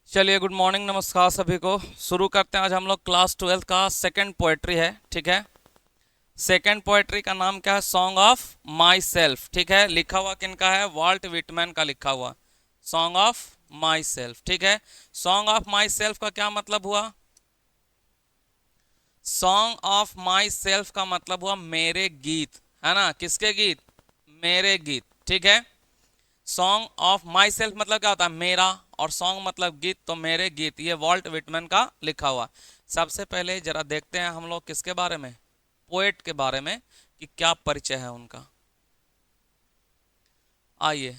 चलिए, good morning, नमस्कार सभी को। शुरू करते हैं। आज हम लोग क्लास 12 का सेकंड पोएट्री है, ठीक है। सेकंड पोएट्री का नाम क्या है? सॉन्ग ऑफ माई सेल्फ, ठीक है। लिखा हुआ किनका है? वॉल्ट विटमैन का लिखा हुआ सॉन्ग ऑफ माई सेल्फ, ठीक है। सॉन्ग ऑफ माई सेल्फ का क्या मतलब हुआ? सॉन्ग ऑफ माई सेल्फ का मतलब हुआ मेरे गीत, है ना। किसके गीत? मेरे गीत, ठीक है। सॉन्ग ऑफ माई सेल्फ मतलब क्या होता है? मेरा। और सॉन्ग मतलब गीत, तो मेरे गीत, ये वॉल्ट विटमैन का लिखा हुआ। सबसे पहले जरा देखते हैं हम लोग किसके बारे में, पोएट के बारे में, कि क्या परिचय है उनका। आइए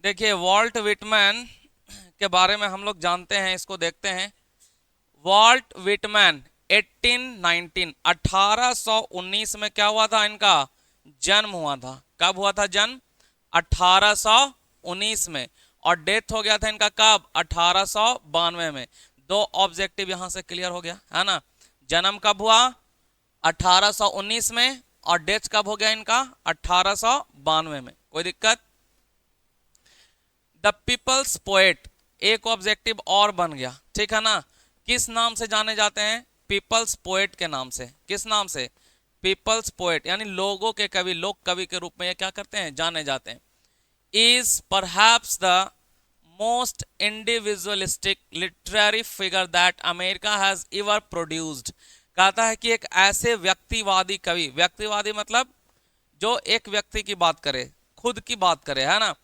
देखिए, वॉल्ट विटमैन के बारे में हम लोग जानते हैं, इसको देखते हैं। वॉल्ट विटमैन 1819 1819 में क्या हुआ था? इनका जन्म हुआ था। कब हुआ था जन्म? 1819 में। और डेथ हो गया था इनका कब? 1892 में। दो ऑब्जेक्टिव यहां से क्लियर हो गया, है ना। जन्म कब हुआ? 1819 में। और डेथ कब हो गया इनका? 1892 में। कोई दिक्कत? द पीपल्स पोएट, एक ऑब्जेक्टिव और बन गया, ठीक है ना। किस नाम से जाने जाते हैं? पीपल्स पोएट के नाम से। किस नाम से? पीपल्स पोएट, यानी लोगों के कवि, लोक कवि के रूप में ये क्या करते हैं? जाने जाते हैं। Is perhaps the most individualistic literary figure that America has ever produced. कहता है कि एक ऐसे व्यक्तिवादी कवि, व्यक्तिवादी मतलब जो एक व्यक्ति की बात करे, खुद की बात करे, है ना,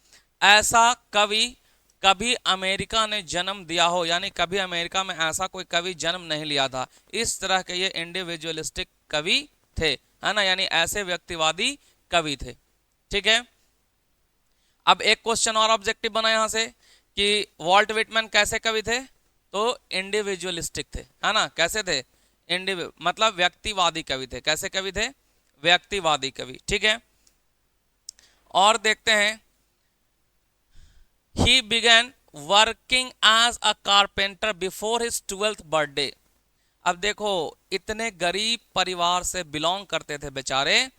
ऐसा कवि कभी अमेरिका ने जन्म दिया हो, यानी कभी अमेरिका में ऐसा कोई कवि जन्म नहीं लिया था। इस तरह के ये इंडिविजुअलिस्टिक कवि थे, है ना, यानी ऐसे व्यक्तिवादी कवि थे, ठीक है। अब एक क्वेश्चन और ऑब्जेक्टिव बना यहां से कि वॉल्ट विटमैन कैसे कवि थे? तो इंडिविजुअलिस्टिक थे, है ना। कैसे थे? मतलब व्यक्तिवादी कवि थे। कैसे कवि थे? व्यक्तिवादी कवि, ठीक है। और देखते हैं, he began working as a carpenter before his 12th birthday. अब देखो, इतने गरीब परिवार से बिलोंग करते थे बेचारे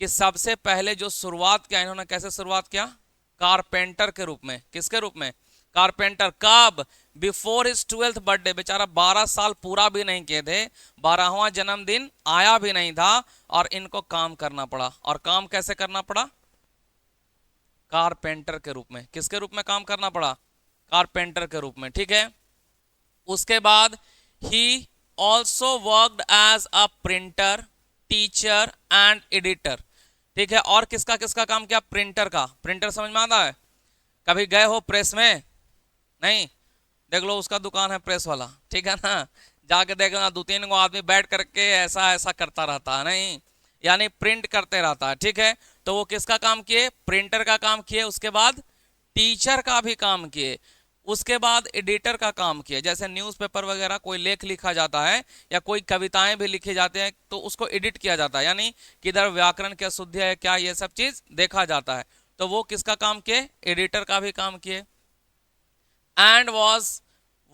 कि सबसे पहले जो शुरुआत किया इन्होंने, कैसे शुरुआत किया? कारपेंटर के रूप में। किसके रूप में? कारपेंटर। कब? Before his 12th birthday. बेचारा 12 साल पूरा भी नहीं किए थे, 12वां जन्मदिन आया भी नहीं था, और इनको काम करना पड़ा। और काम कैसे करना पड़ा? कारपेंटर के रूप में। किसके रूप में काम करना पड़ा? कारपेंटर के रूप में, ठीक है। उसके बाद he also worked as a printer, teacher and editor, ठीक है। और किसका किसका काम किया? प्रिंटर का। प्रिंटर समझ में आता है? कभी गए हो प्रेस में? नहीं? देख लो, उसका दुकान है प्रेस वाला, ठीक है ना। जाके देखना, दो तीन को आदमी बैठ करके ऐसा ऐसा करता रहता है, नहीं, यानी प्रिंट करते रहता है, ठीक है। तो वो किसका काम किए? प्रिंटर का काम किए। उसके बाद टीचर का भी काम किए। उसके बाद एडिटर का काम किया। जैसे न्यूज़पेपर वगैरह कोई लेख लिखा जाता है या कोई कविताएं भी लिखी जाती हैं, तो उसको एडिट किया जाता है, यानी किधर व्याकरण क्या शुद्ध है क्या, ये सब चीज देखा जाता है। तो वो किसका काम किए? एडिटर का भी काम किए। And was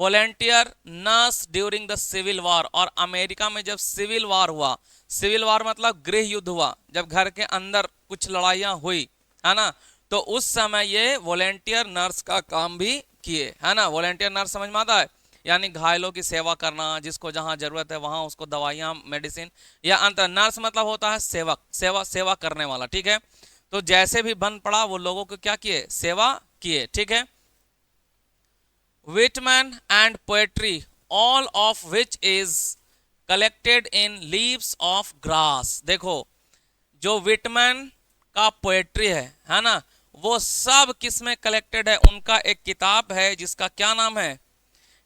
volunteer nurse during the civil war. और अमेरिका में जब सिविल वॉर हुआ, सिविल वॉर मतलब गृह युद्ध हुआ, जब घर के अंदर कुछ लड़ाइयां हुई, है ना, तो उस समय ये वॉलेंटियर नर्स का काम भी किए, है ना। वॉलेंटियर नर्स समझ में आता है? यानी घायलों की सेवा करना, जिसको जहां जरूरत है वहां उसको दवाइयां, मेडिसिन, या अंतर। नर्स मतलब होता है सेवक, सेवा सेवा करने वाला, ठीक है। तो जैसे भी बन पड़ा वो लोगों को क्या किए? सेवा किए, ठीक है। Whitman and poetry, all of which is collected in leaves of grass। देखो, जो विटमैन का पोएट्री है ना, वो सब किस में कलेक्टेड है? उनका एक किताब है जिसका क्या नाम है?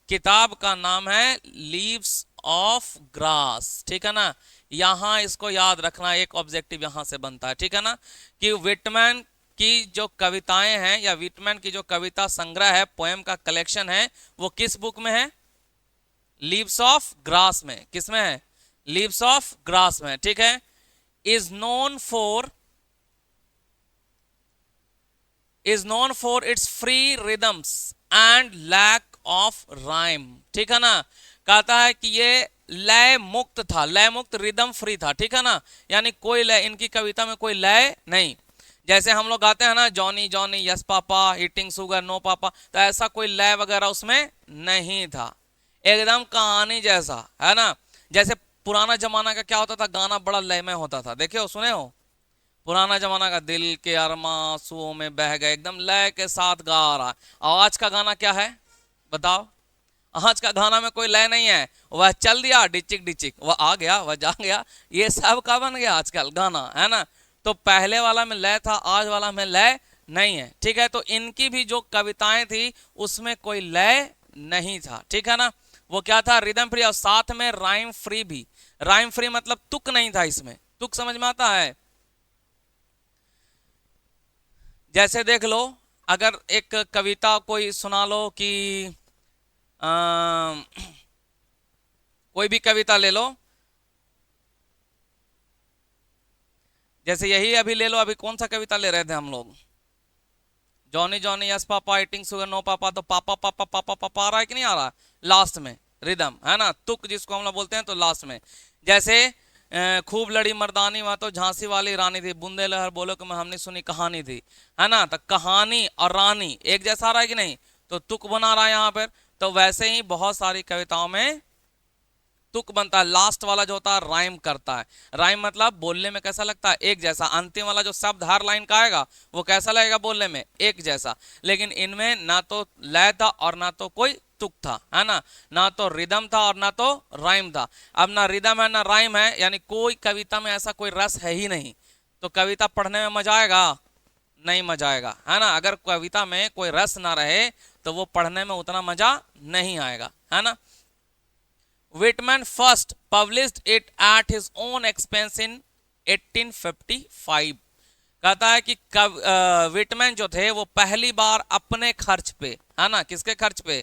किताब का नाम है लीव्स ऑफ ग्रास, ठीक है ना। यहां इसको याद रखना, एक ऑब्जेक्टिव यहां से बनता है, ठीक है ना, कि विटमैन की जो कविताएं हैं या विटमैन की जो कविता संग्रह है, पोएम का कलेक्शन है, वो किस बुक में है? लीव्स ऑफ ग्रास में। किस में है? लीव्स ऑफ ग्रास में, ठीक है। Is known for its free rhythms and lack of rhyme, ठीक है ना। कहता है कि ये लय मुक्त था, लय मुक्त, रिदम फ्री था, ठीक है ना, यानी कोई लय, इनकी कविता में कोई लय नहीं। जैसे हम लोग गाते हैं ना, Johnny Johnny yes papa, eating sugar no papa, तो ऐसा कोई लय वगैरह उसमें नहीं था, एकदम कहानी जैसा, है ना। जैसे पुराना जमाना का क्या होता था, गाना बड़ा लयमय होता था, देखे हो, सुने हो, पुराना जमाना का दिल के अरमा आंसुओं में बह गए, एकदम लय के साथ गा रहा है। और आज का गाना क्या है बताओ, आज का गाना में कोई लय नहीं है, वह चल दिया डिचिक डिचिक, वह आ गया वह जा गया, ये सब का बन गया आजकल गाना, है ना। तो पहले वाला में लय था, आज वाला में लय नहीं है, ठीक है। तो इनकी भी जो कविताएं थी उसमें कोई लय नहीं था, ठीक है ना। वो क्या था, रिदम फ्री, और साथ में राइम फ्री भी। राइम फ्री मतलब तुक नहीं था इसमें, तुक समझ में आता है। जैसे देख लो, अगर एक कविता कोई सुना लो कि अम, कोई भी कविता ले लो, जैसे यही अभी ले लो, अभी कौन सा कविता ले रहे थे हम लोग, Johnny Johnny yes papa eating sugar no papa, तो पापा पापा पापा पापा आ रहा है कि नहीं आ रहा, लास्ट में रिदम, है ना, तुक जिसको हम लोग बोलते हैं, तो लास्ट में। जैसे खूब लड़ी मर्दानी, वहां तो झांसी वाली रानी थी, बूंदे लहर बोलो कि मैं हमने सुनी कहानी थी, है ना। तो कहानी और रानी एक जैसा आ रहा है कि नहीं, तो तुक बना रहा है यहाँ पर। तो वैसे ही बहुत सारी कविताओं में तुक बनता है, लास्ट वाला जो होता है राइम करता है। राइम मतलब बोलने में कैसा लगता है, एक जैसा। अंतिम वाला जो शब्द हर लाइन का आएगा वो कैसा लगेगा बोलने में, एक जैसा। लेकिन इनमें ना तो लय था और ना तो कोई तुक था, है ना, ना तो रिदम था और ना तो राइम था। अब ना रिदम है ना राइम है, यानी कोई कविता में ऐसा कोई रस है ही नहीं, तो कविता पढ़ने में मजा आएगा, नहीं मजा आएगा, है ना। अगर कविता में कोई रस ना रहे तो वो पढ़ने में उतना मजा नहीं आएगा, है ना। Whitman first published it at his own expense in 1855। कहता है कि विटमैन जो थे वो पहली बार अपने खर्च पे, है ना, किसके खर्च पे,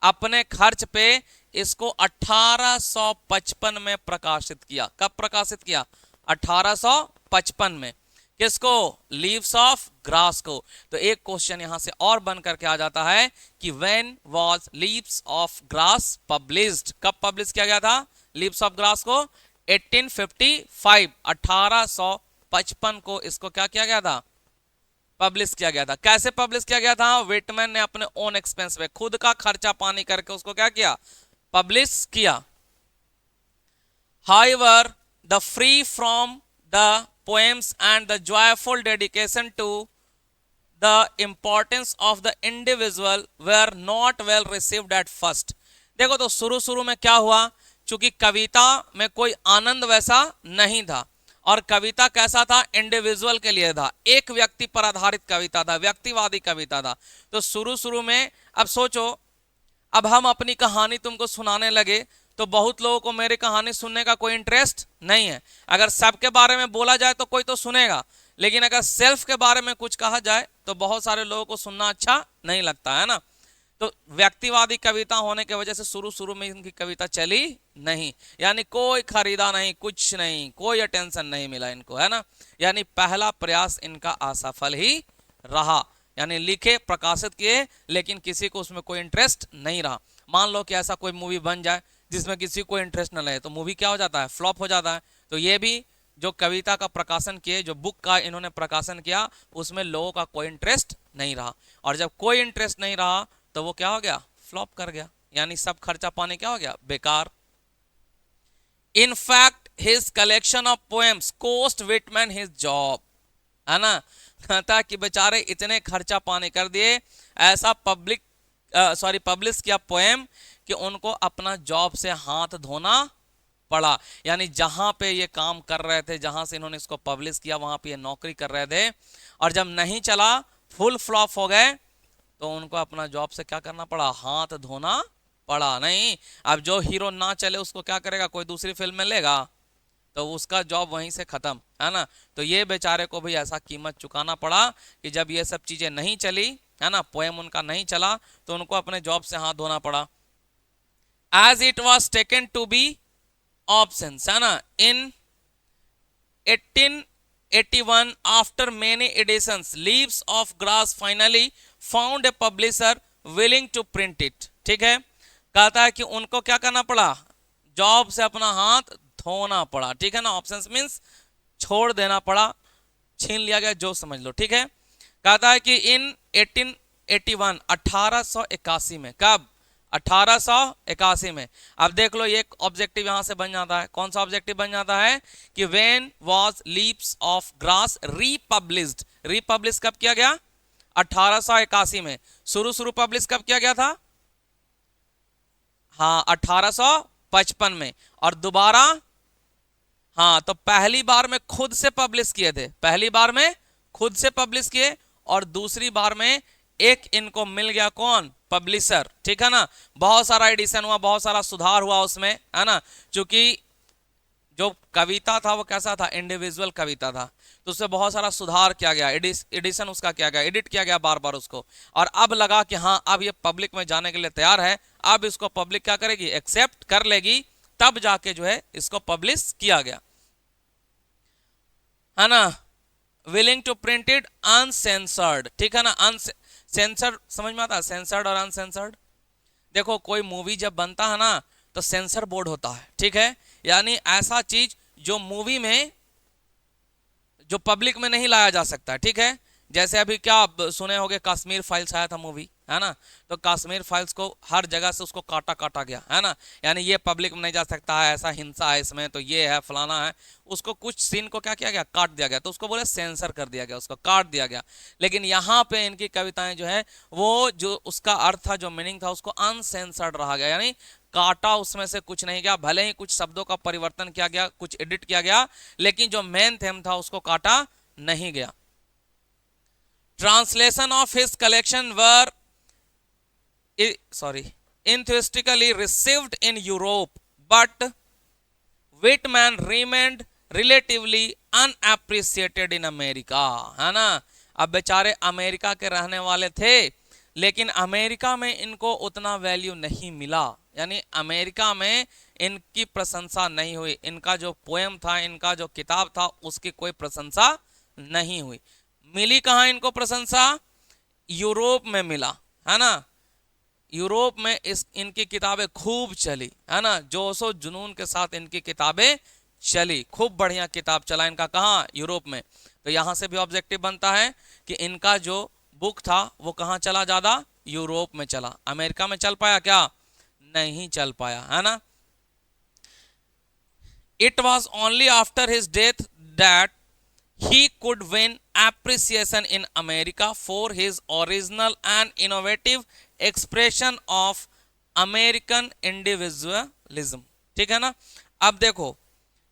अपने खर्च पे इसको 1855 में प्रकाशित किया। कब प्रकाशित किया, 1855 में। किसको, लीव्स ऑफ ग्रास को। तो एक क्वेश्चन यहां से और बन करके आ जाता है कि when was Leaves of grass published, कब पब्लिश किया गया था लीव्स ऑफ ग्रास को, 1855, 1855 को इसको क्या किया गया था, पब्लिश किया गया था। कैसे पब्लिश किया गया था, विटमैन ने अपने ओन एक्सपेंस पे, खुद का खर्चा पानी करके उसको क्या किया, पब्लिश किया। However, the free from the poems and the joyful dedication to the importance of the individual were not well received at first। देखो तो शुरू शुरू में क्या हुआ, चूंकि कविता में कोई आनंद वैसा नहीं था, और कविता कैसा था, इंडिविजुअल के लिए था, एक व्यक्ति पर आधारित कविता था, व्यक्तिवादी कविता था। तो शुरू शुरू में, अब सोचो, अब हम अपनी कहानी तुमको सुनाने लगे तो बहुत लोगों को मेरी कहानी सुनने का कोई इंटरेस्ट नहीं है। अगर सबके बारे में बोला जाए तो कोई तो सुनेगा, लेकिन अगर सेल्फ के बारे में कुछ कहा जाए तो बहुत सारे लोगों को सुनना अच्छा नहीं लगता, है ना। तो व्यक्तिवादी कविता होने की वजह से शुरू शुरू में इनकी कविता चली नहीं, यानी कोई खरीदा नहीं, कुछ नहीं, कोई अटेंशन नहीं मिला इनको, है ना। यानी पहला प्रयास इनका असफल ही रहा, यानी लिखे प्रकाशित किए लेकिन किसी को उसमें कोई इंटरेस्ट नहीं रहा। मान लो कि ऐसा कोई मूवी बन जाए जिसमें किसी को इंटरेस्ट न लगे, तो मूवी क्या हो जाता है, फ्लॉप हो जाता है। तो ये भी जो कविता का प्रकाशन किए, जो बुक का इन्होंने प्रकाशन किया, उसमें लोगों का कोई इंटरेस्ट नहीं रहा, और जब कोई इंटरेस्ट नहीं रहा तो वो क्या हो गया, फ्लॉप कर गया, यानी सब खर्चा पानी क्या हो गया, बेकार। In fact his collection of poems cost Whitman his job, है ना। कहता कि बेचारे इतने खर्चा पानी कर दिए, ऐसा पब्लिश किया पोएम कि उनको अपना जॉब से हाथ धोना पड़ा। यानी जहां पे ये काम कर रहे थे, जहां से इन्होंने इसको पब्लिश किया, वहां पे ये नौकरी कर रहे थे, और जब नहीं चला, फुल फ्लॉप हो गए, तो उनको अपना जॉब से क्या करना पड़ा, हाथ धोना पड़ा। नहीं, अब जो हीरो ना चले उसको क्या करेगा, कोई दूसरी फिल्म में लेगा, तो उसका जॉब वहीं से खत्म, है ना। तो ये बेचारे को भी ऐसा कीमत चुकाना पड़ा कि जब ये सब चीजें नहीं चली, है ना, पोएम उनका नहीं चला, तो उनको अपने जॉब से हाथ धोना पड़ा। As it was taken to be options, है ना, in 1881 after many editions Leaves of Grass finally found a publisher willing to print it. ठीक है, कहता है कि उनको क्या करना पड़ा, जॉब से अपना हाथ धोना पड़ा, ठीक है ना। ऑप्शंस मींस छोड़ देना पड़ा, छीन लिया गया, जो समझ लो, ठीक है। कहता है कि इन 1881 1881 में, कब? 1881 में। अब देख लो, एक ऑब्जेक्टिव यहां से बन जाता है। कौन सा ऑब्जेक्टिव बन जाता है कि when was Leaves of Grass republished, republish कब किया गया? 1881 में। शुरू पब्लिश कब किया गया था? हाँ, 1855 में। और दोबारा, हाँ, तो पहली बार में खुद से पब्लिश किए थे, पहली बार में खुद से पब्लिश किए, और दूसरी बार में एक इनको मिल गया, कौन? पब्लिशर, ठीक है ना। बहुत सारा एडिशन हुआ, बहुत सारा सुधार हुआ उसमें, है ना। क्योंकि जो कविता था वो कैसा था? इंडिविजुअल कविता था, तो उससे बहुत सारा सुधार किया गया, एडिशन उसका किया गया, एडिट किया गया बार बार उसको। और अब लगा कि हाँ, अब ये पब्लिक में जाने के लिए तैयार है, अब इसको पब्लिक क्या करेगी? एक्सेप्ट कर लेगी, तब जाके जो है इसको पब्लिश किया गया, है ना। Willing to print it uncensored, ठीक है ना। अनसेंसर्ड समझ में आता है? सेंसर्ड और अनसेंसर्ड। देखो, कोई मूवी जब बनता है ना, तो सेंसर बोर्ड होता है, ठीक है। यानी ऐसा चीज जो मूवी में, जो पब्लिक में नहीं लाया जा सकता, ठीक है। जैसे अभी क्या आप सुने होंगे, कश्मीर फाइल्स आया था मूवी, है ना। तो कश्मीर फाइल्स को हर जगह से उसको काटा काटा गया, है ना। यानी ये पब्लिक में नहीं जा सकता है, ऐसा हिंसा है इसमें, तो ये है, फलाना है। उसको कुछ सीन को क्या किया गया? काट दिया गया, तो उसको बोले सेंसर कर दिया गया, उसको काट दिया गया। लेकिन यहाँ पे इनकी कविताएं जो है, वो जो उसका अर्थ था, जो मीनिंग था, उसको अनसेंसर्ड रहा गया, यानी काटा उसमें से कुछ नहीं गया। भले ही कुछ शब्दों का परिवर्तन किया गया, कुछ एडिट किया गया, लेकिन जो मेन थीम था उसको काटा नहीं गया। Translation of his collection were enthusiastically received in Europe, but Whitman remained relatively unappreciated in America, है ना। अब बेचारे अमेरिका के रहने वाले थे, लेकिन अमेरिका में इनको उतना वैल्यू नहीं मिला, यानी अमेरिका में इनकी प्रशंसा नहीं हुई। इनका जो पोएम था, इनका जो किताब था, उसकी कोई प्रशंसा नहीं हुई। मिली कहाँ इनको प्रशंसा? यूरोप में मिला, है ना। यूरोप में इनकी किताबें खूब चली, है ना। जोशो जुनून के साथ इनकी किताबें चली, खूब बढ़िया किताब चला इनका, कहाँ? यूरोप में। तो यहां से भी ऑब्जेक्टिव बनता है कि इनका जो बुक था वो कहाँ चला? ज्यादा यूरोप में चला। अमेरिका में चल पाया क्या? नहीं चल पाया, है ना। It was only after his death that he could win appreciation in America for his original and innovative expression of American individualism, ठीक है ना। अब देखो,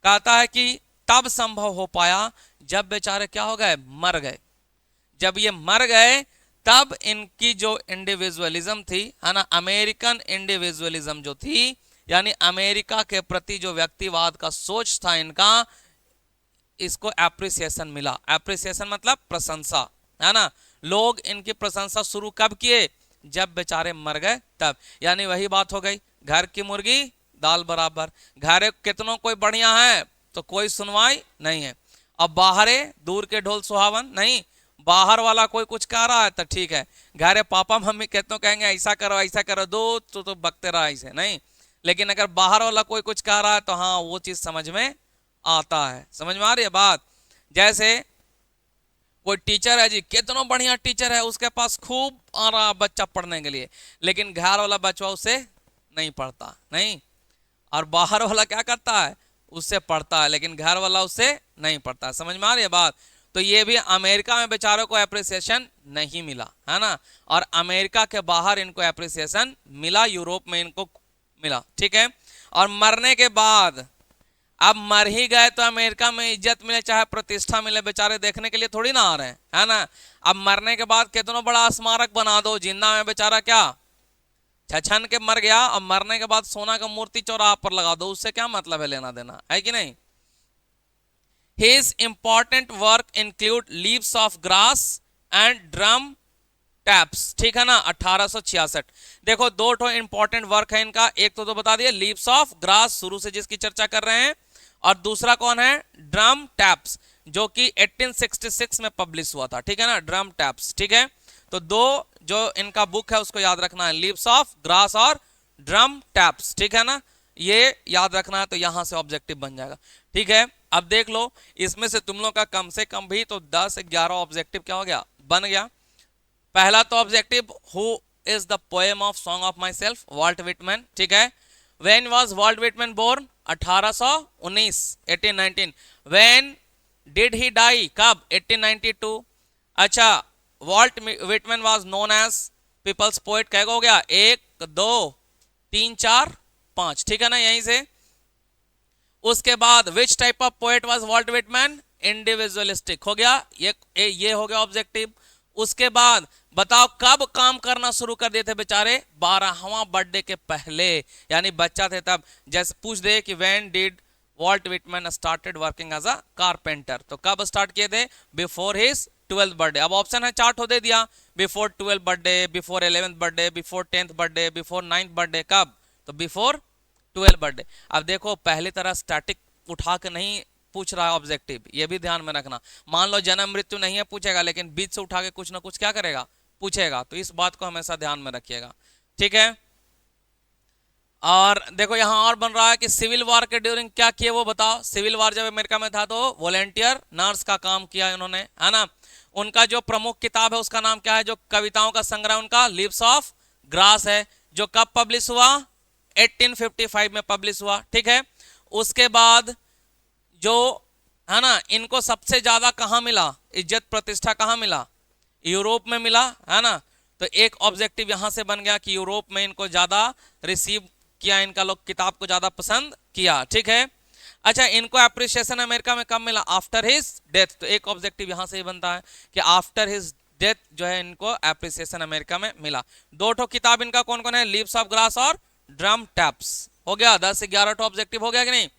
कहता है कि तब संभव हो पाया जब बेचारे क्या हो गए? मर गए। जब ये मर गए, तब इनकी जो इंडिविजुअलिज्म थी, है ना, अमेरिकन इंडिविजुअलिज्म जो थी, यानी अमेरिका के प्रति जो व्यक्तिवाद का सोच था इनका, इसको एप्रिसिएशन मिला। एप्रिसिएशन मतलब प्रशंसा, है ना। लोग इनकी प्रशंसा शुरू कब किए? जब बेचारे मर गए, तब। यानी वही बात हो गई, घर की मुर्गी दाल बराबर। घर कितनों कोई बढ़िया है तो कोई सुनवाई नहीं है। अब बाहरे दूर के ढोल सुहावन नहीं, बाहर वाला कोई कुछ कह रहा है तो ठीक है, घरे पापा मम्मी कहते कहेंगे ऐसा करो दो, तो बकते रहा ऐसे नहीं। लेकिन अगर बाहर वाला कोई कुछ कह रहा है तो हाँ, वो चीज समझ में आता है। समझ में आ रही है बात? जैसे कोई टीचर है जी, कितना बढ़िया टीचर है, उसके पास खूब आ रहा बच्चा पढ़ने के लिए, लेकिन घर वाला बच्चा उससे नहीं पढ़ता, नहीं। और बाहर वाला क्या करता है? उससे पढ़ता है, लेकिन घर वाला उससे नहीं पढ़ता। समझ में आ रही है बात? तो ये भी अमेरिका में बेचारों को एप्रिसिएशन नहीं मिला, है ना। और अमेरिका के बाहर इनको एप्रिसिएशन मिला, यूरोप में इनको मिला, ठीक है। और मरने के बाद, अब मर ही गए तो अमेरिका में इज्जत मिले चाहे प्रतिष्ठा मिले, बेचारे देखने के लिए थोड़ी ना आ रहे हैं, है ना। अब मरने के बाद कितना बड़ा स्मारक बना दो, जिंदा में बेचारा क्या छछन के मर गया, और मरने के बाद सोना का मूर्ति चौराहा पर लगा दो, उससे क्या मतलब है, लेना देना है कि नहीं। His important work include Leaves of Grass and Drum Taps, ठीक है ना, 1866। देखो, दो ठो इंपॉर्टेंट वर्क है इनका, एक तो बता दिए लीव्स ऑफ ग्रास, शुरू से जिसकी चर्चा कर रहे हैं, और दूसरा कौन है? ड्रम टैप्स, जो कि 1866 में पब्लिश हुआ था, ठीक है ना, ड्रम टैप्स, ठीक है। तो दो जो इनका बुक है उसको याद रखना है, लीव्स ऑफ ग्रास और ड्रम टैप्स, ठीक है ना, ये याद रखना है, तो यहां से ऑब्जेक्टिव बन जाएगा, ठीक है। अब देख लो, इसमें से तुम लोग का कम से कम भी तो 10-11 ऑब्जेक्टिव क्या हो गया, बन गया। पहला तो objective, who is the poem of song of myself, Walt Whitman, ठीक है। When was Walt Whitman born, 1819, 1819। When did he die, कब, 1892। अच्छा, Walt Whitman was known as people's poet, कैसे हो गया, 1 2 3 4 5, ठीक है ना, यहीं से। उसके बाद which type of poet was Walt Whitman, individualistic, हो गया ये हो गया ऑब्जेक्टिव। उसके बाद बताओ कब काम करना शुरू कर दिए थे बेचारे, 12वां बर्थडे के पहले, यानी बच्चा थे तब। जैसे पूछ दे कि when did Walt Whitman started working as a carpenter, तो कब स्टार्ट किए थे, बिफोर हिज 12th बर्थडे। अब ऑप्शन है चार्ट हो दे दिया, before 12th birthday, before 11th birthday, before 10th birthday, before 9th birthday, कब, तो बिफोर 12 बर्थडे। अब देखो पहली तरह स्टैटिक उठा के नहीं पूछ रहा है ऑब्जेक्टिव, ये भी ध्यान में रखना। मान लो जन्म मृत्यु नहीं है पूछेगा, लेकिन बीच से उठा के कुछ ना कुछ क्या करेगा, पूछेगा, तो इस बात को हमेशा ध्यान में रखिएगा, ठीक है। और देखो यहां और बन रहा है कि सिविल वॉर के ड्यूरिंग क्या किए वो बताओ। सिविल वॉर जब अमेरिका में था तो वॉलेंटियर नर्स का काम किया इन्होंने, है ना। उनका जो प्रमुख किताब है उसका नाम क्या है, जो कविताओं का संग्रह उनका, लिव्स ऑफ ग्रास है, जो कब पब्लिश हुआ, 1855 में पब्लिश हुआ, ठीक है। उसके बाद जो है ना, इनको सबसे ज्यादा कहां मिला, इज्जत प्रतिष्ठा कहां मिला, यूरोप में मिला, है ना। तो एक ऑब्जेक्टिव यहां से बन गया कि यूरोप में इनको ज्यादा रिसीव किया, इनका लोग किताब को ज्यादा पसंद किया, ठीक है। अच्छा, इनको अप्रिसिएशन अमेरिका में कब मिला, आफ्टर हिज डेथ, तो एक ऑब्जेक्टिव यहां से ही बनता है कि आफ्टर हिज डेथ जो है इनको अप्रिसिएशन अमेरिका में मिला। 2 ठो किताब इनका कौन कौन है, लीव्स ऑफ ग्रास और ड्रम टैप्स, हो गया 10-11 ठो ऑब्जेक्टिव, हो गया कि नहीं।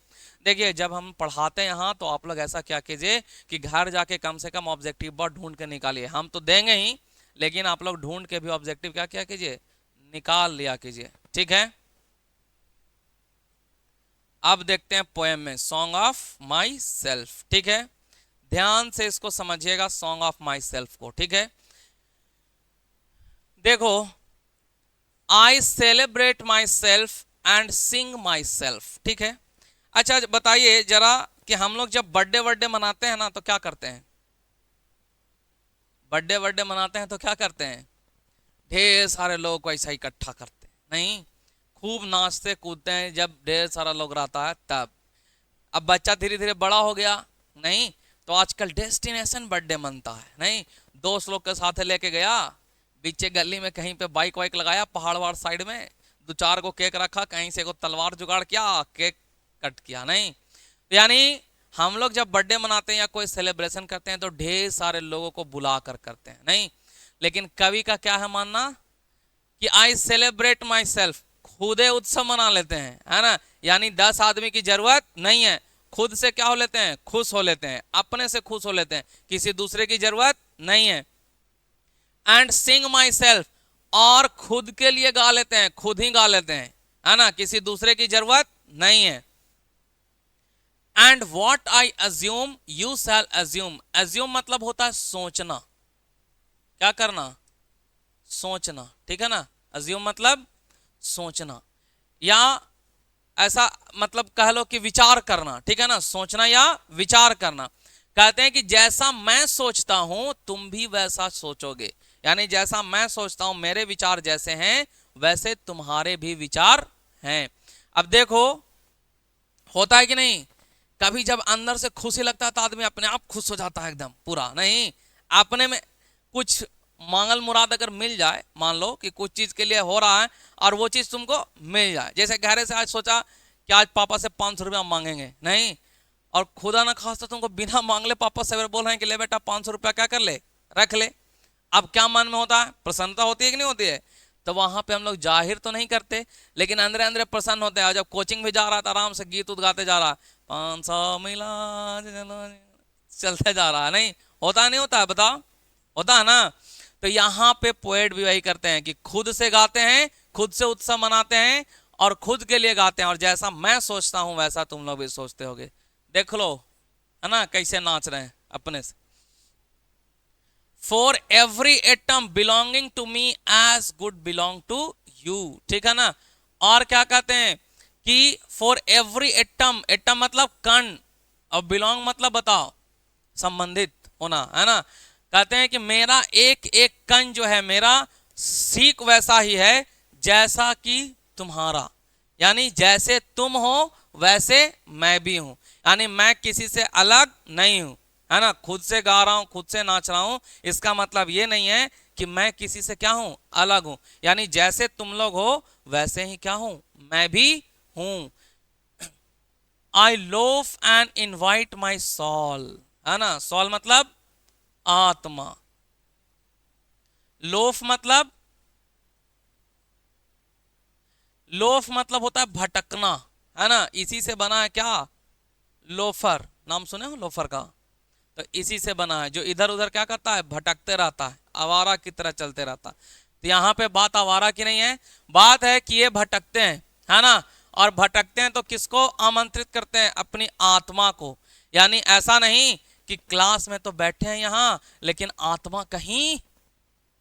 देखिए जब हम पढ़ाते हैं यहाँ तो आप लोग ऐसा क्या कीजिए कि घर जाके कम से कम ऑब्जेक्टिव बहुत ढूंढ के निकालिए, हम तो देंगे ही, लेकिन आप लोग ढूंढ के भी ऑब्जेक्टिव क्या क्या कीजिए, निकाल लिया कीजिए, ठीक है। अब देखते हैं पोएम में, सॉन्ग ऑफ माई सेल्फ, ठीक है। ध्यान से इसको समझिएगा, सॉन्ग ऑफ माई सेल्फ को, ठीक है। देखो, I celebrate my self and Singh my self, ठीक है। अच्छा बताइए जरा कि हम लोग जब बर्थडे वर्डे मनाते हैं ना तो क्या करते हैं, बर्थडे वर्डे मनाते हैं तो क्या करते हैं, ढेर सारे लोगों को ऐसा इकट्ठा करते हैं, नहीं, खूब नाचते कूदते हैं जब ढेर सारा लोग रहता है तब। अब बच्चा धीरे धीरे बड़ा हो गया, नहीं, तो आजकल डेस्टिनेशन बर्थडे मनता है, नहीं, दोस्त लोग के साथ लेके गया, बीचे गली में कहीं पे बाइक वाइक लगाया, पहाड़ वहाड़ साइड में 2-4 को केक रखा, कहीं से को तलवार जुगाड़ किया, केक कट किया, नहीं। यानी हम लोग जब बर्थडे मनाते हैं या कोई सेलिब्रेशन करते हैं तो ढेर सारे लोगों को बुला कर करते हैं, नहीं। लेकिन कवि का क्या है मानना कि आई सेलिब्रेट माई सेल्फ, खुदे उत्सव मना लेते हैं, है ना। यानी 10 आदमी की जरूरत नहीं है, खुद से क्या हो लेते हैं, खुश हो लेते हैं, अपने से खुश हो लेते हैं, किसी दूसरे की जरूरत नहीं है। एंड सिंग माई सेल्फ, और खुद के लिए गा लेते हैं, खुद ही गा लेते हैं, है ना, किसी दूसरे की जरूरत नहीं है। And what I assume you shall assume, assume मतलब होता है सोचना, क्या करना, सोचना, ठीक है ना। अज्यूम मतलब सोचना, या ऐसा मतलब कह लो कि विचार करना, ठीक है ना, सोचना या विचार करना। कहते हैं कि जैसा मैं सोचता हूं तुम भी वैसा सोचोगे, यानी जैसा मैं सोचता हूं मेरे विचार जैसे हैं वैसे तुम्हारे भी विचार हैं। अब देखो होता है कि नहीं, कभी जब अंदर से खुशी लगता है तो आदमी अपने आप खुश हो जाता है एकदम पूरा, नहीं, अपने में कुछ मांगल मुराद अगर मिल जाए, मान लो कि कुछ चीज के लिए हो रहा है और वो चीज तुमको मिल जाए, जैसे घरे से आज सोचा कि आज पापा से 500 रुपया मांगेंगे, नहीं, और खुदा ना खास तो तुमको बिना मांग ले पापा से बोल रहे हैं कि ले बेटा 500 रुपया क्या कर ले, रख ले। अब क्या मन में होता है, प्रसन्नता होती है कि नहीं होती है। तो वहां पे हम लोग जाहिर तो नहीं करते, लेकिन अंदर अंदर प्रसन्न होते हैं। और जब कोचिंग भी जा रहा था आराम से गीत उत गाते जा रहा, 500 मिला चलते जा रहा है, नहीं होता नहीं होता है, बताओ, होता है ना। तो यहाँ पे पोएट भी वही करते हैं कि खुद से गाते हैं, खुद से उत्सव मनाते हैं और खुद के लिए गाते हैं, और जैसा मैं सोचता हूं वैसा तुम लोग भी सोचते होगे। देख लो है ना कैसे नाच रहे हैं अपने से। For every atom belonging to me as good belong to you, ठीक है ना। और क्या कहते हैं कि फॉर एवरी एटम, एटम मतलब कण, अब बिलोंग मतलब बताओ, संबंधित होना, है ना। कहते हैं कि मेरा एक एक कण जो है मेरा सीक वैसा ही है जैसा कि तुम्हारा, यानी जैसे तुम हो वैसे मैं भी हूं, यानी मैं किसी से अलग नहीं हूं, है ना। खुद से गा रहा हूं, खुद से नाच रहा हूं, इसका मतलब ये नहीं है कि मैं किसी से क्या हूं, अलग हूं, यानी जैसे तुम लोग हो वैसे ही क्या हूं, मैं भी हूं। I loaf and invite my soul, है ना। सॉल मतलब आत्मा, लोफ मतलब, लोफ मतलब होता है भटकना, है ना। इसी से बना है क्या, लोफर, नाम सुने हो लोफर का, तो इसी से बना है, जो इधर उधर क्या करता है, भटकते रहता है, आवारा की तरह चलते रहता है। तो यहाँ पे बात आवारा की नहीं है, बात है कि ये भटकते हैं, है ना। और भटकते हैं तो किसको आमंत्रित करते हैं, अपनी आत्मा को, यानी ऐसा नहीं कि क्लास में तो बैठे हैं यहाँ लेकिन आत्मा कहीं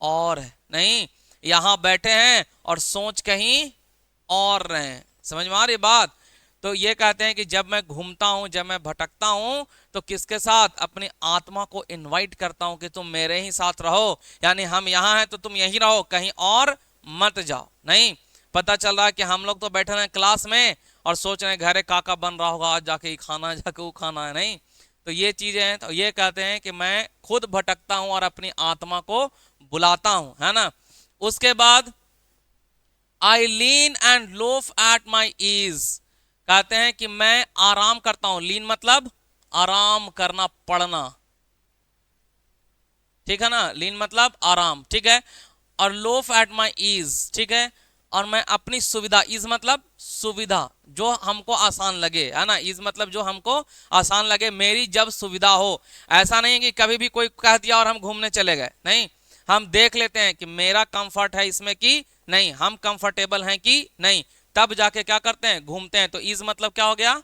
और है, नहीं, यहाँ बैठे हैं और सोच कहीं और रहे हैं। समझ में आ रही बात। तो ये कहते हैं कि जब मैं घूमता हूं, जब मैं भटकता हूं, तो किसके साथ, अपनी आत्मा को इनवाइट करता हूं कि तुम मेरे ही साथ रहो, यानी हम यहाँ हैं तो तुम यहीं रहो, कहीं और मत जाओ। नहीं, पता चल रहा है कि हम लोग तो बैठे हैं क्लास में और सोच रहे हैं घरे काका बन रहा होगा, आज जाके ये खाना, जाके वो खाना है, नहीं। तो ये चीजें हैं, तो ये कहते हैं कि मैं खुद भटकता हूं और अपनी आत्मा को बुलाता हूं, है ना। उसके बाद I lean and loaf at my ease, कहते हैं कि मैं आराम करता हूं, लीन मतलब आराम करना, पढ़ना, ठीक है ना, लीन मतलब आराम, ठीक है। और लोफ एट माई ईज, ठीक है। और मैं अपनी सुविधा, ईज मतलब सुविधा, जो हमको आसान लगे, है ना, ईज मतलब जो हमको आसान लगे, मेरी जब सुविधा हो। ऐसा नहीं है कि कभी भी कोई कह दिया और हम घूमने चले गए, नहीं, हम देख लेते हैं कि मेरा कंफर्ट है इसमें कि नहीं, हम कंफर्टेबल हैं कि नहीं, तब जाके क्या करते हैं, घूमते हैं। तो ईज मतलब क्या हो गया,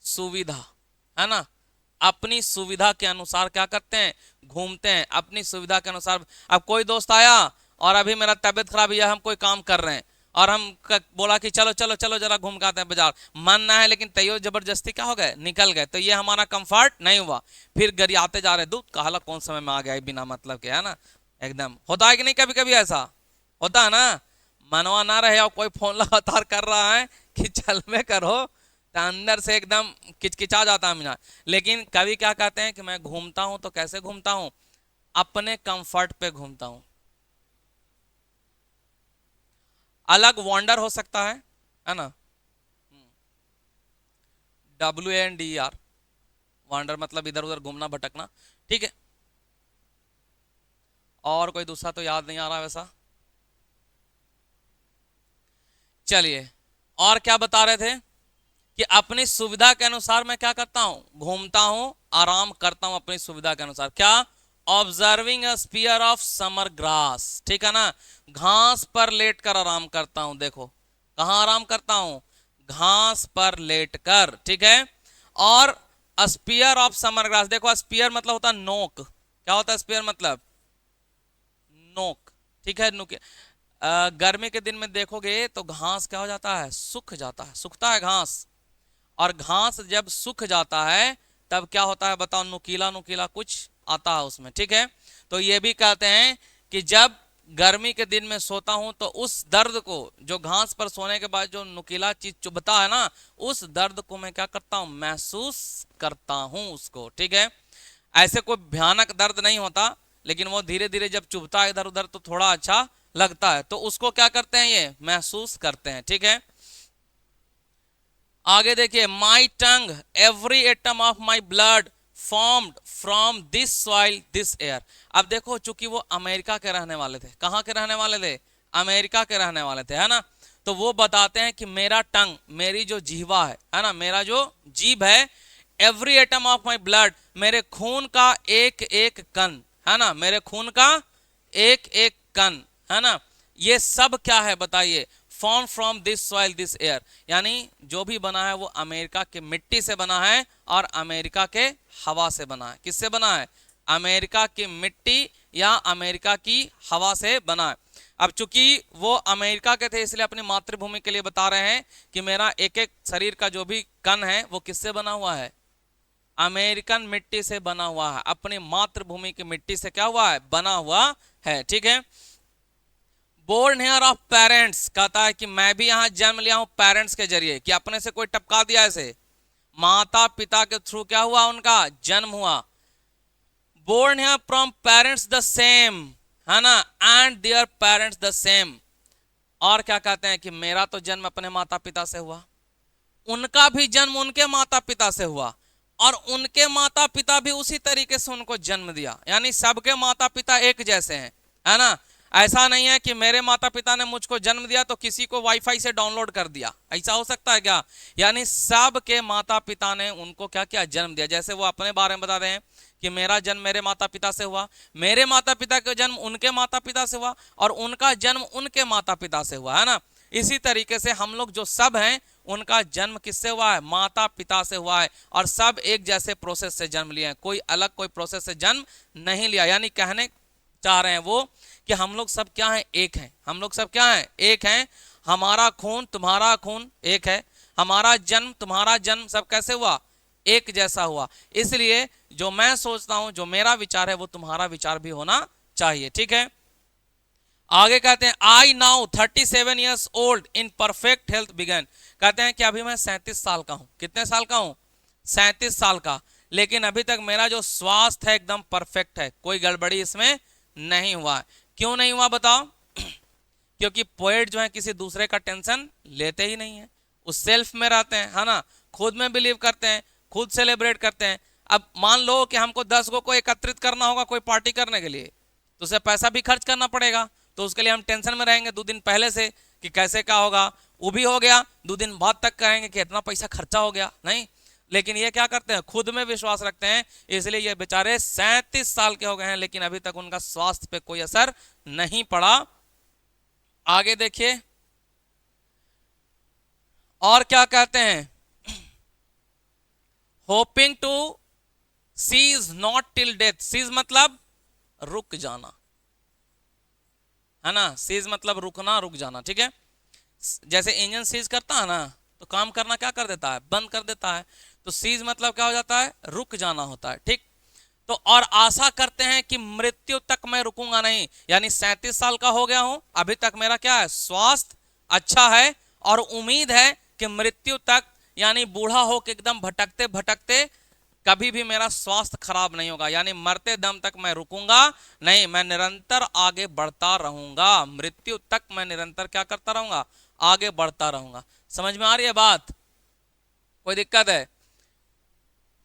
सुविधा, है ना। अपनी सुविधा के अनुसार क्या करते हैं, घूमते हैं, अपनी सुविधा के अनुसार। अब कोई दोस्त आया और अभी मेरा तबीयत खराब है, हम कोई काम कर रहे हैं और हम बोला कि चलो चलो चलो जरा घूम के आते हैं बाजार, मन ना है लेकिन तैयो जबरदस्ती क्या हो गए, निकल गए, तो ये हमारा कंफर्ट नहीं हुआ, फिर गरियाते जा रहे, दूध कहाला कौन समय में आ गया बिना मतलब के, है ना। एकदम होता है कि नहीं, कभी कभी ऐसा होता है ना, मनवा ना रहे और कोई फोन लगातार कर रहा है कि चल में करो, तो अंदर से एकदम किचकिचा जाता है मीना। लेकिन कभी क्या कहते हैं कि मैं घूमता हूं, तो कैसे घूमता हूं, अपने कंफर्ट पे घूमता हूं। अलग वॉन्डर हो सकता है ना, WANDER, वॉन्डर मतलब इधर उधर घूमना, भटकना, ठीक है। और कोई दूसरा तो याद नहीं आ रहा वैसा। चलिए, और क्या बता रहे थे कि अपनी सुविधा के अनुसार मैं क्या करता हूं, घूमता हूं, आराम करता हूं अपनी सुविधा के अनुसार। क्या, observing a spear of summer grass, ठीक है ना, घास पर लेट कर आराम करता हूं। देखो कहां आराम करता हूं, घास पर लेट कर, ठीक है। और स्पीयर ऑफ समर ग्रास, देखो स्पीयर मतलब होता है नोक, क्या होता है स्पीयर मतलब, नोक, ठीक है, नुक। गर्मी के दिन में देखोगे तो घास क्या हो जाता है, सूख जाता है, सूखता है घास, और घास जब सूख जाता है तब क्या होता है बताओ, नुकीला नुकीला कुछ आता है उसमें, ठीक है। तो ये भी कहते हैं कि जब गर्मी के दिन में सोता हूं तो उस दर्द को, जो घास पर सोने के बाद जो नुकीला चीज चुभता है ना, उस दर्द को मैं क्या करता हूं, महसूस करता हूं उसको, ठीक है। ऐसे कोई भयानक दर्द नहीं होता, लेकिन वो धीरे धीरे जब चुभता है इधर उधर तो थोड़ा अच्छा लगता है, तो उसको क्या करते हैं, ये महसूस करते हैं, ठीक है। आगे देखिए, my tongue every atom of my blood formed from this soil this air. अब देखो चूंकि वो अमेरिका के रहने वाले थे, कहाँ के रहने वाले थे, अमेरिका के रहने वाले थे, है ना। तो वो बताते हैं कि मेरा टंग, मेरी जो जीवा है ना, मेरा जो जीभ है, every atom of my blood, मेरे खून का एक एक कण, है ना, मेरे खून का एक एक कण, है ना, ये सब क्या है बताइए, form from this soil this air, यानी जो भी बना है वो अमेरिका के मिट्टी से बना है और अमेरिका के हवा से बना है। किससे बना है, अमेरिका की मिट्टी या अमेरिका की हवा से बना है। अब चूंकि वो अमेरिका के थे इसलिए अपनी मातृभूमि के लिए बता रहे हैं कि मेरा एक एक शरीर का जो भी कण है वो किससे बना हुआ है, अमेरिकन मिट्टी से बना हुआ है, अपनी मातृभूमि की मिट्टी से क्या हुआ है, बना हुआ है। ठीक है, बोर्न हेयर ऑफ पेरेंट्स, कहता है कि मैं भी यहां जन्म लिया हूं पेरेंट्स के जरिए, कि अपने से कोई टपका दिया ऐसे, माता पिता के थ्रू क्या हुआ, उनका जन्म हुआ। Born here from parents the same, है ना, and their parents the same. और क्या कहते हैं कि मेरा तो जन्म अपने माता पिता से हुआ, उनका भी जन्म उनके माता पिता से हुआ, और उनके माता पिता भी उसी तरीके से उनको जन्म दिया, यानी सबके माता पिता एक जैसे हैं, है ना। ऐसा नहीं है कि मेरे माता पिता ने मुझको जन्म दिया तो किसी को वाईफाई से डाउनलोड कर दिया, ऐसा हो सकता है क्या? यानी सबके माता पिता ने उनको क्या किया, जन्म दिया। जैसे वो अपने बारे में बता रहे हैं कि मेरा जन्म मेरे माता पिता से हुआ, मेरे माता पिता का जन्म उनके माता पिता से हुआ, और उनका जन्म उनके माता पिता से हुआ, है ना। इसी तरीके से हम लोग जो सब हैं उनका जन्म किससे हुआ है, माता पिता से हुआ है, और सब एक जैसे प्रोसेस से जन्म लिए हैं, कोई अलग कोई प्रोसेस से जन्म नहीं लिया। यानी कहने चाह रहे हैं वो कि हम लोग सब क्या हैं, एक हैं, हम लोग सब क्या हैं, एक हैं। हमारा खून तुम्हारा खून एक है, हमारा जन्म तुम्हारा जन्म सब कैसे हुआ, एक जैसा हुआ। इसलिए जो मैं सोचता हूं, जो मेरा विचार है वो तुम्हारा विचार भी होना चाहिए। ठीक है, आगे कहते हैं I now 37 years old in perfect health begin, कहते हैं कि अभी मैं 37 साल का हूं। कितने साल का हूं, 37 साल का, लेकिन अभी तक मेरा जो स्वास्थ्य है एकदम परफेक्ट है, कोई गड़बड़ी इसमें नहीं हुआ है। क्यों नहीं हुआ बताओ? क्योंकि पोएट जो है किसी दूसरे का टेंशन लेते ही नहीं है, उस सेल्फ में रहते हैं, है ना, खुद में बिलीव करते हैं, खुद सेलिब्रेट करते हैं। अब मान लो कि हमको 10 को एकत्रित करना होगा कोई पार्टी करने के लिए, तो उसे पैसा भी खर्च करना पड़ेगा, तो उसके लिए हम टेंशन में रहेंगे 2 दिन पहले से कि कैसे क्या होगा। वो भी हो गया, 2 दिन बाद तक कहेंगे कि इतना पैसा खर्चा हो गया, नहीं। लेकिन ये क्या करते हैं, खुद में विश्वास रखते हैं, इसलिए ये बेचारे 37 साल के हो गए हैं, लेकिन अभी तक उनका स्वास्थ्य पे कोई असर नहीं पड़ा। आगे देखिए और क्या कहते हैं, hoping to cease not till death, cease मतलब रुक जाना, है ना, सीज मतलब रुकना, रुक जाना। ठीक है, जैसे इंजन सीज करता है ना तो काम करना क्या कर देता है, बंद कर देता है, तो सीज मतलब क्या हो जाता है, रुक जाना होता है। ठीक, तो और आशा करते हैं कि मृत्यु तक मैं रुकूंगा नहीं, यानी 37 साल का हो गया हूं, अभी तक मेरा क्या है, स्वास्थ्य अच्छा है, और उम्मीद है कि मृत्यु तक, यानी बूढ़ा होकर एकदम भटकते भटकते कभी भी मेरा स्वास्थ्य खराब नहीं होगा, यानी मरते दम तक मैं रुकूंगा नहीं, मैं निरंतर आगे बढ़ता रहूंगा, मृत्यु तक मैं निरंतर क्या करता रहूंगा, आगे बढ़ता रहूंगा। समझ में आ रही है बात, कोई दिक्कत है?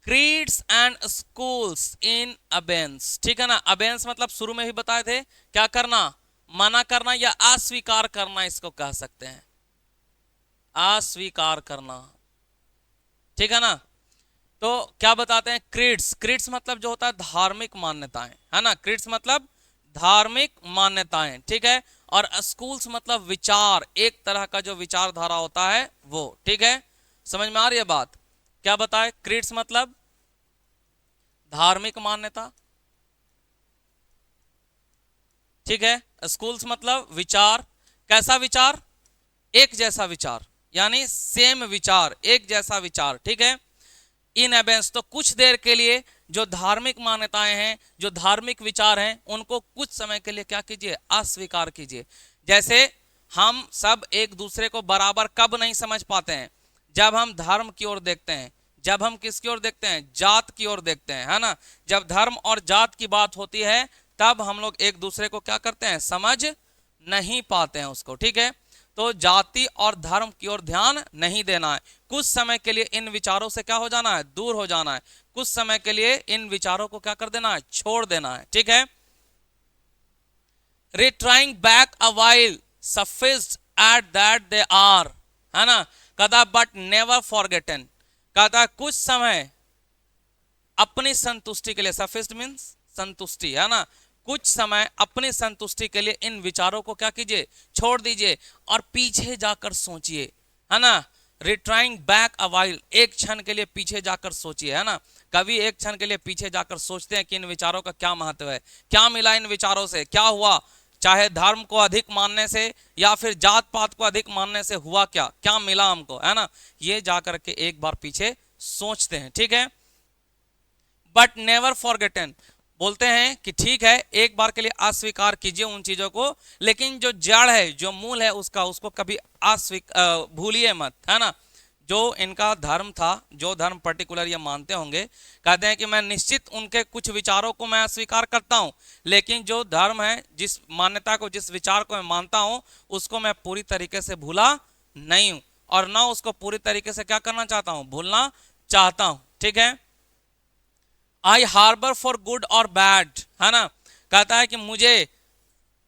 क्रीड्स एंड स्कूल्स इन अबेंस, ठीक है ना, अबेंस मतलब शुरू में ही बताए थे, क्या करना, मना करना या अस्वीकार करना, इसको कह सकते हैं अस्वीकार करना। ठीक है ना, तो क्या बताते हैं, क्रीड्स, क्रीड्स मतलब जो होता है धार्मिक मान्यताएं, है ना, क्रीड्स मतलब धार्मिक मान्यताएं। ठीक है, और स्कूल्स मतलब विचार, एक तरह का जो विचारधारा होता है वो। ठीक है, समझ में आ रही है बात? क्या बताए, क्रीड्स मतलब धार्मिक मान्यता, ठीक है, स्कूल्स मतलब विचार, कैसा विचार, एक जैसा विचार, यानी सेम विचार, एक जैसा विचार। ठीक है, इन एबेंस तो कुछ देर के लिए जो धार्मिक मान्यताएं हैं, जो धार्मिक विचार हैं, उनको कुछ समय के लिए क्या कीजिए, अस्वीकार कीजिए। जैसे हम सब एक दूसरे को बराबर कब नहीं समझ पाते हैं, जब हम धर्म की ओर देखते हैं, जब हम किसकी ओर देखते हैं, जात की ओर देखते हैं, है ना। जब धर्म और जात की बात होती है तब हम लोग एक दूसरे को क्या करते हैं, समझ नहीं पाते हैं उसको। ठीक है, तो जाति और धर्म की ओर ध्यान नहीं देना है, कुछ समय के लिए इन विचारों से क्या हो जाना है, दूर हो जाना है, कुछ समय के लिए इन विचारों को क्या कर देना है, छोड़ देना है। ठीक है, retiring back a while sufficed at that they are, है ना, कहता बट नेवर फॉरगेटन, कहता कुछ समय अपनी संतुष्टि के लिए, सफिस्ड मीन्स संतुष्टि, है ना, कुछ समय अपनी संतुष्टि के लिए इन विचारों को क्या कीजिए, छोड़ दीजिए और पीछे जाकर सोचिए, है ना। रिट्राइंग बैक अ वाइल, एक क्षण के लिए पीछे जाकर सोचिए, है ना। कभी एक क्षण के लिए पीछे जाकर सोचते हैं कि इन विचारों का क्या महत्व है, क्या मिला इन विचारों से, क्या हुआ, चाहे धर्म को अधिक मानने से या फिर जात पात को अधिक मानने से हुआ क्या, क्या मिला हमको, है ना, ये जाकर के एक बार पीछे सोचते हैं, ठीक है। बट नेवर फॉरगेटन, बोलते हैं कि ठीक है एक बार के लिए अस्वीकार कीजिए उन चीजों को, लेकिन जो जड़ है, जो मूल है उसका, उसको कभी भूलिए मत, है ना। जो इनका धर्म था, जो धर्म पर्टिकुलर ये मानते होंगे, कहते हैं कि मैं निश्चित उनके कुछ विचारों को मैं अस्वीकार करता हूं, लेकिन जो धर्म है, जिस मान्यता को, जिस विचार को मैं मानता हूं, उसको मैं पूरी तरीके से भूला नहीं हूं, और ना उसको पूरी तरीके से क्या करना चाहता हूं, भूलना चाहता हूं, ठीक है। आई हार्बर फॉर गुड और बैड, है ना, कहता है कि मुझे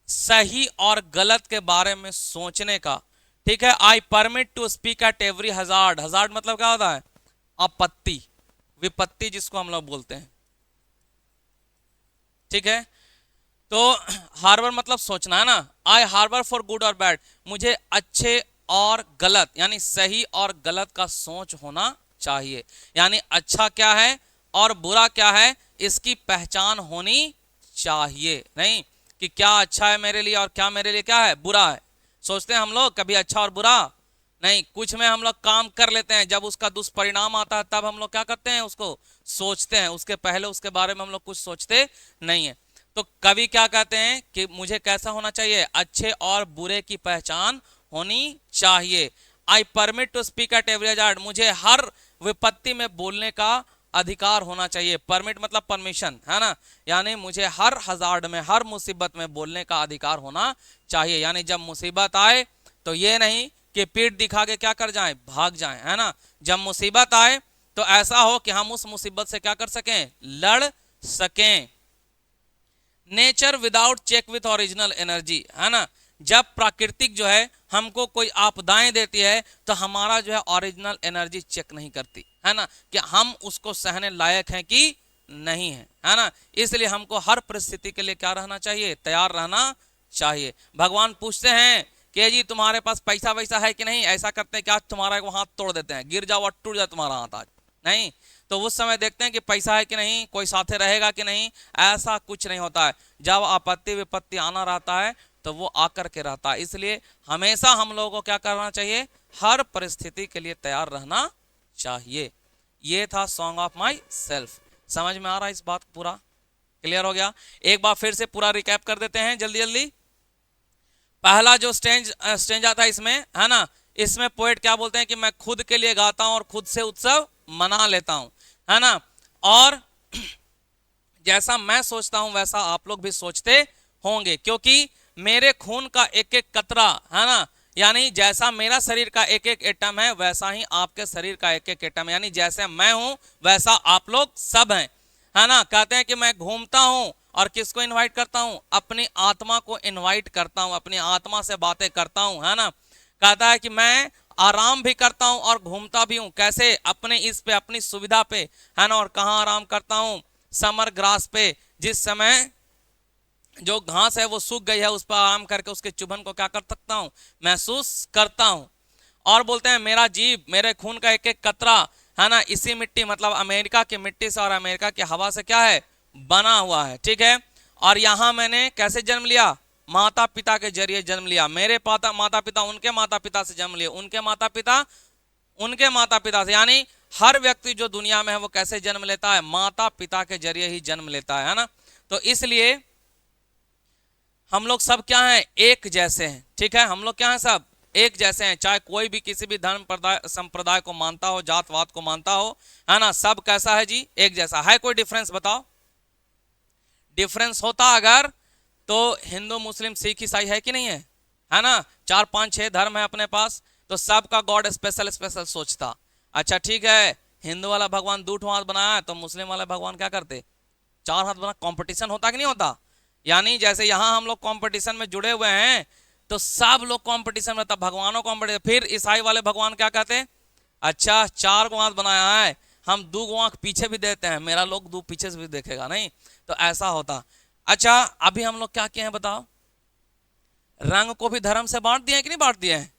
सही और गलत के बारे में सोचने का, ठीक है। I permit to speak at every hazard, hazard मतलब क्या होता है, आपत्ति, विपत्ति जिसको हम लोग बोलते हैं, ठीक है। तो हार्बर मतलब सोचना, है ना। आई हार्बर फॉर गुड और बैड, मुझे अच्छे और गलत यानी सही और गलत का सोच होना चाहिए, यानी अच्छा क्या है और बुरा क्या है इसकी पहचान होनी चाहिए, नहीं कि क्या अच्छा है मेरे लिए और क्या मेरे लिए क्या है, बुरा है। सोचते हैं हम लोग कभी अच्छा और बुरा नहीं, कुछ में हम लोग काम कर लेते हैं, जब उसका दुष्परिणाम आता है तब हम लोग क्या करते हैं, उसको सोचते हैं, उसके पहले उसके बारे में हम लोग कुछ सोचते नहीं है। तो कवि क्या कहते हैं कि मुझे कैसा होना चाहिए, अच्छे और बुरे की पहचान होनी चाहिए। I permit to speak at every hazard, मुझे हर विपत्ति में बोलने का अधिकार होना चाहिए। परमिट मतलब परमिशन, है ना, यानी मुझे हर हजार्ड में, हर मुसीबत में बोलने का अधिकार होना चाहिए, यानी जब मुसीबत आए तो ये नहीं कि पीठ दिखा के क्या कर जाएं, भाग जाएं, है ना। जब मुसीबत आए तो ऐसा हो कि हम उस मुसीबत से क्या कर सकें, लड़ सकें। Nature without check with original energy, है ना, जब प्राकृतिक जो है हमको कोई आपदाएं देती है तो हमारा जो है ओरिजिनल एनर्जी चेक नहीं करती, है ना, कि हम उसको सहने लायक हैं कि नहीं है, है ना। इसलिए हमको हर परिस्थिति के लिए क्या रहना चाहिए, तैयार रहना चाहिए। भगवान पूछते हैं कि जी तुम्हारे पास पैसा वैसा है कि नहीं, ऐसा करते हैं कि आज तुम्हारा हाथ तोड़ देते हैं, गिर जाओ और टूट जाए तुम्हारा हाथ आज, नहीं, तो उस समय देखते हैं कि पैसा है कि नहीं, कोई साथे रहेगा कि नहीं, ऐसा कुछ नहीं होता है। जब आपत्ति विपत्ति आना रहता है तो वो आकर के रहता है, इसलिए हमेशा हम लोगों को क्या करना चाहिए, हर परिस्थिति के लिए तैयार रहना चाहिए। ये था सॉन्ग ऑफ माई सेल्फ। समझ में आ रहा है इस बात, पूरा क्लियर हो गया। एक बार फिर से पूरा रिकैप कर देते हैं जल्दी जल्दी। पहला जो स्टेंजा था इसमें, है ना, इसमें पोएट क्या बोलते हैं कि मैं खुद के लिए गाता हूं और खुद से उत्सव मना लेता हूं, है ना, और जैसा मैं सोचता हूं वैसा आप लोग भी सोचते होंगे, क्योंकि मेरे खून का एक एक कतरा, है ना, यानी जैसा मेरा शरीर का एक एक एटम है वैसा ही आपके शरीर का एक एक एटम है, यानी जैसे मैं हूं वैसा आप लोग सब हैं, है ना। कहते हैं कि मैं घूमता हूं और किसको इनवाइट करता हूं, अपनी आत्मा को इनवाइट करता हूं, अपनी आत्मा से बातें करता हूं, है ना। कहता है कि मैं आराम भी करता हूं और घूमता भी हूं, कैसे, अपने इस पे, अपनी सुविधा पे, है ना। और कहाँ आराम करता हूं, समर ग्रास पे, जिस समय जो घास है वो सूख गई है उस पर आराम करके उसके चुभन को क्या कर सकता हूं, महसूस करता हूं। और बोलते हैं मेरा जीव, मेरे खून का एक एक कतरा, है ना, इसी मिट्टी मतलब अमेरिका की मिट्टी से और अमेरिका की हवा से क्या है, बना हुआ है, ठीक है। और यहां मैंने कैसे जन्म लिया, माता पिता के जरिए जन्म लिया, मेरे माता पिता उनके माता पिता से जन्म लिए, उनके माता पिता उनके माता पिता से, यानी हर व्यक्ति जो दुनिया में है वो कैसे जन्म लेता है, माता पिता के जरिए ही जन्म लेता है ना। तो इसलिए हम लोग सब क्या हैं, एक जैसे हैं, ठीक है, हम लोग क्या हैं, सब एक जैसे हैं, चाहे कोई भी किसी भी धर्म संप्रदाय को मानता हो, जातवाद को मानता हो, है ना, सब कैसा है जी, एक जैसा है। कोई डिफरेंस बताओ, डिफरेंस होता अगर तो हिंदू मुस्लिम सिख ईसाई है कि नहीं है, है ना, 4 5 6 धर्म है अपने पास, तो सबका गॉड स्पेशल स्पेशल सोचता। अच्छा ठीक है, हिंदू वाला भगवान 2 हाथ बनाया है तो मुस्लिम वाला भगवान क्या करते, 4 हाथ बना, कंपटीशन होता कि नहीं होता। यानी जैसे यहां हम लोग कंपटीशन में जुड़े हुए हैं तो सब लोग कंपटीशन में, तब भगवानों कंपटीशन। फिर ईसाई वाले भगवान क्या कहते हैं, अच्छा 4 हाथ बनाया है, हम 2 आंख पीछे भी देते हैं, मेरा लोग 2 पीछे से भी देखेगा नहीं, तो ऐसा होता। अच्छा अभी हम लोग क्या किए हैं बताओ, रंग को भी धर्म से बांट दिए कि नहीं बांट दिए हैं।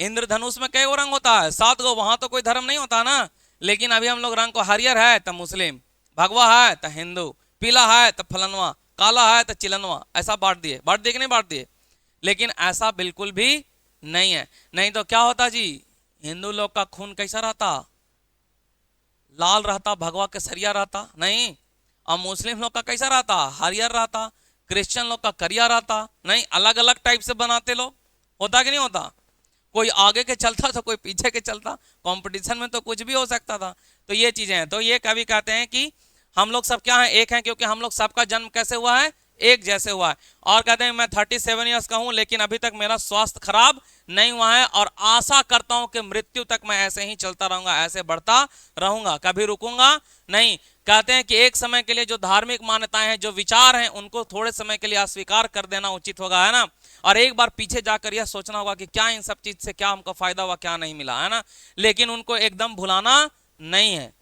इंद्रधनुष में कई रंग होता है, 7 गो, वहां तो कोई धर्म नहीं होता ना, लेकिन अभी हम लोग रंग को, हरियर है तो मुस्लिम, भगवा है तो हिंदू, पीला है तो फलनवा, काला है तो चिलनवा, ऐसा बांट दिए कि नहीं बांट दिए। लेकिन ऐसा बिल्कुल भी नहीं है। नहीं तो क्या होता जी, हिंदू लोग का खून कैसा रहता, लाल रहता, भगवा केसरिया रहता नहीं। और मुस्लिम लोग का कैसा रहता, हरियर रहता। क्रिश्चियन लोग का करिया रहता नहीं, अलग अलग टाइप से बनाते लोग। होता कि नहीं होता, कोई आगे के चलता तो कोई पीछे के चलता, कंपटीशन में तो कुछ भी हो सकता था। तो ये चीजें हैं। तो ये कवि कहते हैं कि हम लोग सब क्या हैं, एक हैं, क्योंकि हम लोग सबका जन्म कैसे हुआ है, एक जैसे हुआ है। और कहते हैं मैं 37 ईयर्स का हूं लेकिन अभी तक मेरा स्वास्थ्य खराब नहीं हुआ है, और आशा करता हूं कि मृत्यु तक मैं ऐसे ही चलता रहूंगा, ऐसे बढ़ता रहूंगा, कभी रुकूंगा नहीं। कहते हैं कि एक समय के लिए जो धार्मिक मान्यताएं हैं, जो विचार हैं, उनको थोड़े समय के लिए अस्वीकार कर देना उचित होगा, है ना। और एक बार पीछे जाकर यह सोचना होगा कि क्या इन सब चीज से क्या हमको फायदा हुआ, क्या नहीं मिला, है ना। लेकिन उनको एकदम भुलाना नहीं है।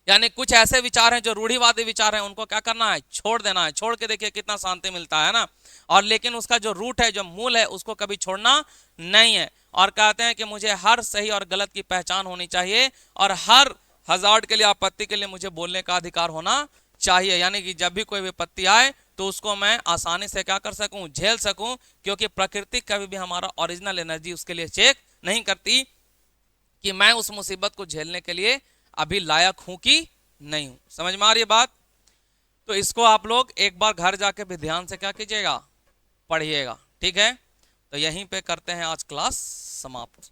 यानी कुछ ऐसे विचार हैं जो रूढ़िवादी विचार हैं, उनको क्या करना है, छोड़ देना है। छोड़ के देखिए कितना शांति मिलता है ना। और लेकिन उसका जो रूट है, जो मूल है, उसको कभी छोड़ना नहीं है। और कहते हैं कि मुझे हर सही और गलत की पहचान होनी चाहिए, और हर हजार्ड के लिए, आपत्ति के लिए मुझे बोलने का अधिकार होना चाहिए। यानी कि जब भी कोई विपत्ति आए तो उसको मैं आसानी से क्या कर सकूं, झेल सकूं, क्योंकि प्रकृति कभी भी हमारा ओरिजिनल एनर्जी उसके लिए चेक नहीं करती कि मैं उस मुसीबत को झेलने के लिए अभी लायक हूं कि नहीं हूं। समझ में आ रही है बात। तो इसको आप लोग एक बार घर जाके भी ध्यान से क्या कीजिएगा, पढ़िएगा, ठीक है। तो यहीं पे करते हैं आज क्लास समाप्त।